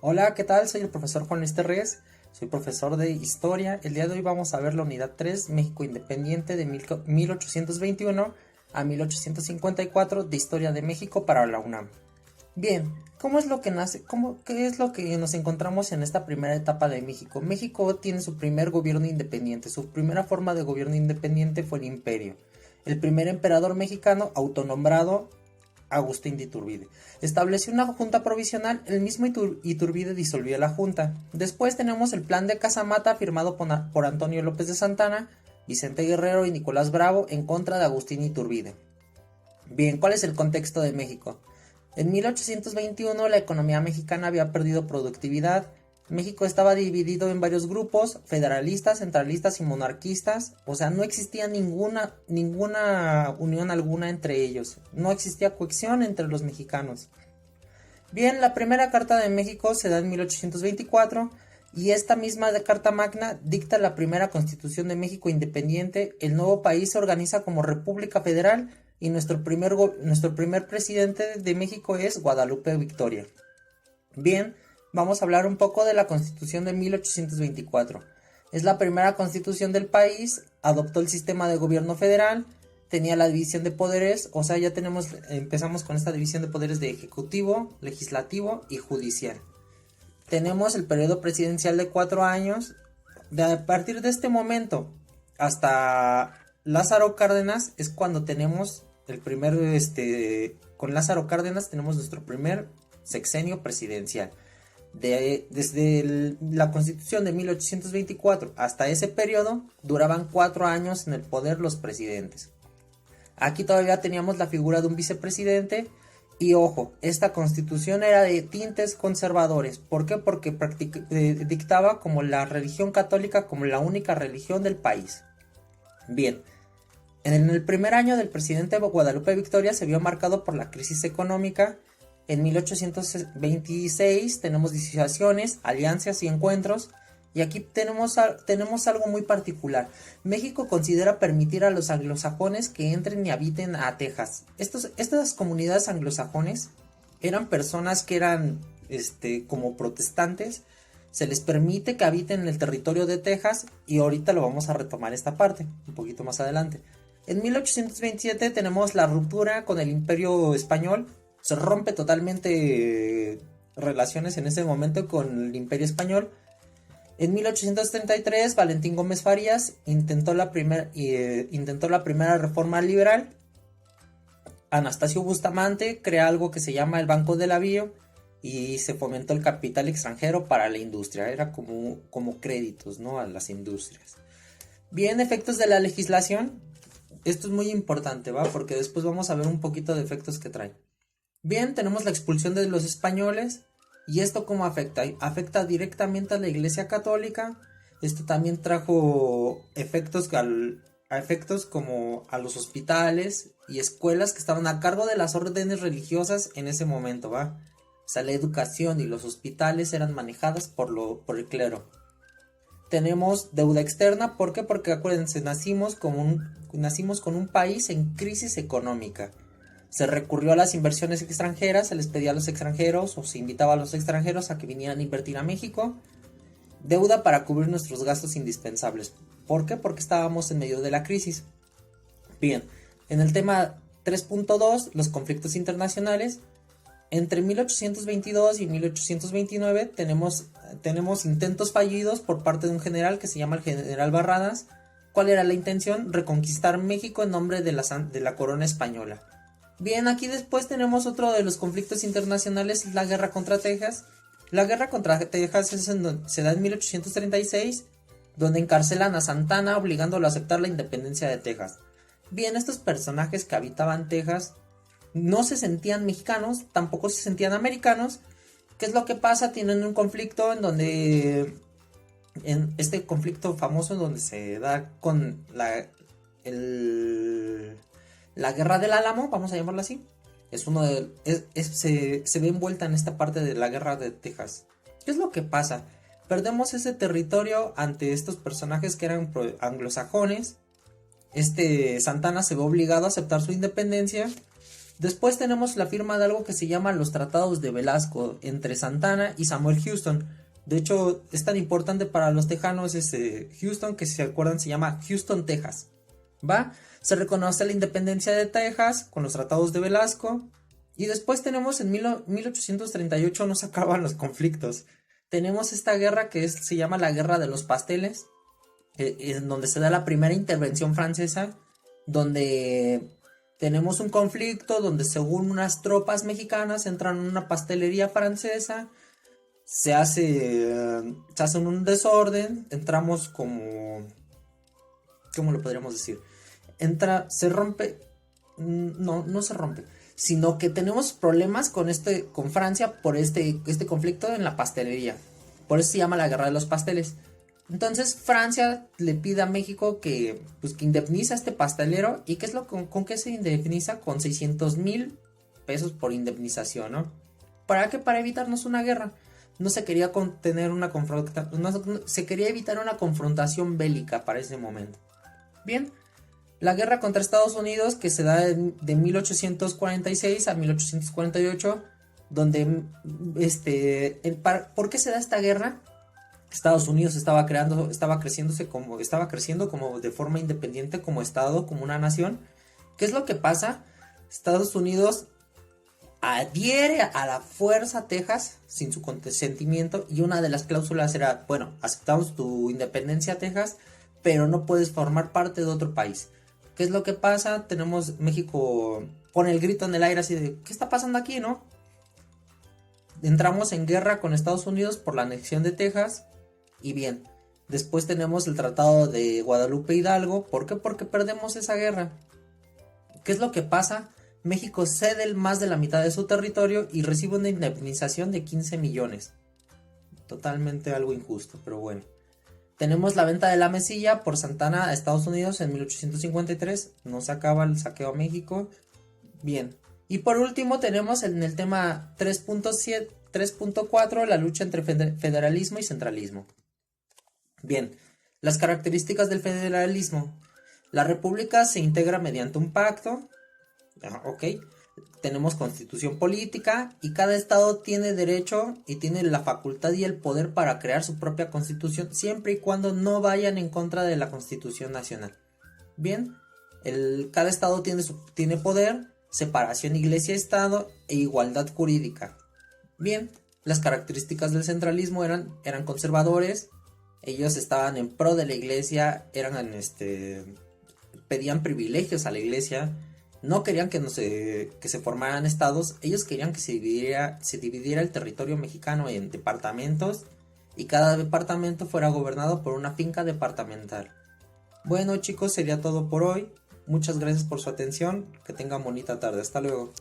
Hola, ¿qué tal? Soy el profesor Juan Luis Terrés, soy profesor de Historia. El día de hoy vamos a ver la unidad 3, México Independiente de 1821 a 1854 de Historia de México para la UNAM. Bien, ¿cómo es lo que nace? ¿Qué es lo que nos encontramos en esta primera etapa de México? México tiene su primer gobierno independiente, su primera forma de gobierno independiente fue el imperio. El primer emperador mexicano autonombrado Agustín de Iturbide. Estableció una junta provisional, el mismo Iturbide disolvió la junta. Después tenemos el plan de Casamata firmado por Antonio López de Santana, Vicente Guerrero y Nicolás Bravo en contra de Agustín Iturbide. Bien, ¿cuál es el contexto de México? En 1821 la economía mexicana había perdido productividad. México estaba dividido en varios grupos, federalistas, centralistas y monarquistas, o sea, no existía ninguna unión alguna entre ellos, no existía cohesión entre los mexicanos. Bien, la primera Carta de México se da en 1824 y esta misma Carta Magna dicta la primera Constitución de México independiente. El nuevo país se organiza como República Federal y nuestro primer presidente de México es Guadalupe Victoria. Bien, vamos a hablar un poco de la Constitución de 1824. Es la primera constitución del país, adoptó el sistema de gobierno federal, tenía la división de poderes, o sea, empezamos con esta división de poderes de ejecutivo, legislativo y judicial. Tenemos el periodo presidencial de 4 años. A partir de este momento hasta Lázaro Cárdenas es cuando tenemos con Lázaro Cárdenas tenemos nuestro primer sexenio presidencial. Desde la Constitución de 1824 hasta ese periodo duraban 4 años en el poder los presidentes. Aquí todavía teníamos la figura de un vicepresidente y ojo, esta Constitución era de tintes conservadores. ¿Por qué? Porque dictaba como la religión católica como la única religión del país. Bien, en el primer año del presidente Guadalupe Victoria se vio marcado por la crisis económica. En 1826 tenemos disociaciones, alianzas y encuentros. Y aquí tenemos algo muy particular. México considera permitir a los anglosajones que entren y habiten a Texas. Estas comunidades anglosajones eran personas que eran como protestantes. Se les permite que habiten en el territorio de Texas y ahorita lo vamos a retomar esta parte, un poquito más adelante. En 1827 tenemos la ruptura con el Imperio Español. Se rompe totalmente relaciones en ese momento con el Imperio Español. En 1833 Valentín Gómez Farías intentó la primera reforma liberal. Anastasio Bustamante crea algo que se llama el Banco del Avío y se fomentó el capital extranjero para la industria. Era como créditos, ¿no?, a las industrias. Bien, efectos de la legislación. Esto es muy importante, ¿va? Porque después vamos a ver un poquito de efectos que traen. Bien, tenemos la expulsión de los españoles. ¿Y esto cómo afecta? Afecta directamente a la Iglesia Católica. Esto también trajo efectos como a los hospitales y escuelas que estaban a cargo de las órdenes religiosas en ese momento, ¿va? O sea, la educación y los hospitales eran manejadas por el clero. Tenemos deuda externa, ¿por qué? Porque acuérdense, nacimos con un país en crisis económica. Se recurrió a las inversiones extranjeras, se les pedía a los extranjeros o se invitaba a los extranjeros a que vinieran a invertir a México. Deuda para cubrir nuestros gastos indispensables. ¿Por qué? Porque estábamos en medio de la crisis. Bien, en el tema 3.2, los conflictos internacionales. Entre 1822 y 1829 tenemos intentos fallidos por parte de un general que se llama el general Barradas. ¿Cuál era la intención? Reconquistar México en nombre de la corona española. Bien, aquí después tenemos otro de los conflictos internacionales, la guerra contra Texas. La guerra contra Texas se da en 1836, donde encarcelan a Santana obligándolo a aceptar la independencia de Texas. Bien, estos personajes que habitaban Texas no se sentían mexicanos, tampoco se sentían americanos. ¿Qué es lo que pasa? Tienen un conflicto en este conflicto famoso en donde se da con la guerra del Álamo, vamos a llamarla así. Se ve envuelta en esta parte de la guerra de Texas. ¿Qué es lo que pasa? Perdemos ese territorio ante estos personajes que eran anglosajones. Santana se ve obligado a aceptar su independencia Después tenemos la firma de algo que se llama los Tratados de Velasco entre Santana y Samuel Houston. De hecho, es tan importante para los tejanos Houston, que si se acuerdan se llama Houston, Texas. ¿Va? Se reconoce la independencia de Texas con los Tratados de Velasco. Y después tenemos en 1838 no se acaban los conflictos. Tenemos esta guerra que se llama la Guerra de los Pasteles, en donde se da la primera intervención francesa, donde tenemos un conflicto donde según unas tropas mexicanas entran en una pastelería francesa, se hace un desorden, entramos como... ¿Cómo lo podríamos decir? Se rompe... No se rompe, sino que tenemos problemas con Francia por este conflicto en la pastelería. Por eso se llama la Guerra de los Pasteles. Entonces Francia le pide a México que indemniza a este pastelero. ¿Y qué es con qué se indemniza? Con 600,000 pesos por indemnización, ¿no? ¿Para qué? Para evitarnos una guerra. No se quería se quería evitar una confrontación bélica para ese momento. Bien, la guerra contra Estados Unidos, que se da de 1846 a 1848, donde ¿por qué se da esta guerra? Estados Unidos estaba creciendo como de forma independiente, como estado, como una nación. ¿Qué es lo que pasa? Estados Unidos adhiere a la fuerza a Texas sin su consentimiento, y una de las cláusulas era, bueno, aceptamos tu independencia, Texas, pero no puedes formar parte de otro país. ¿Qué es lo que pasa? México pone el grito en el aire así de, ¿qué está pasando aquí, no? Entramos en guerra con Estados Unidos por la anexión de Texas. Y bien, después tenemos el Tratado de Guadalupe Hidalgo. ¿Por qué? Porque perdemos esa guerra. ¿Qué es lo que pasa? México cede más de la mitad de su territorio y recibe una indemnización de 15 millones. Totalmente algo injusto, pero bueno. Tenemos la venta de la Mesilla por Santana a Estados Unidos en 1853. No se acaba el saqueo a México. Bien. Y por último tenemos en el tema 3.4 la lucha entre federalismo y centralismo. Bien, las características del federalismo. La república se integra mediante un pacto. Ok. Tenemos constitución política y cada estado tiene derecho y tiene la facultad y el poder para crear su propia constitución, siempre y cuando no vayan en contra de la constitución nacional. Bien, cada estado tiene poder, separación iglesia-estado e igualdad jurídica. Bien, las características del centralismo eran conservadores. Ellos estaban en pro de la iglesia, pedían privilegios a la iglesia, no querían que se formaran estados. Ellos querían que se dividiera el territorio mexicano en departamentos y cada departamento fuera gobernado por una finca departamental. Bueno, chicos, sería todo por hoy. Muchas gracias por su atención, que tengan bonita tarde, hasta luego.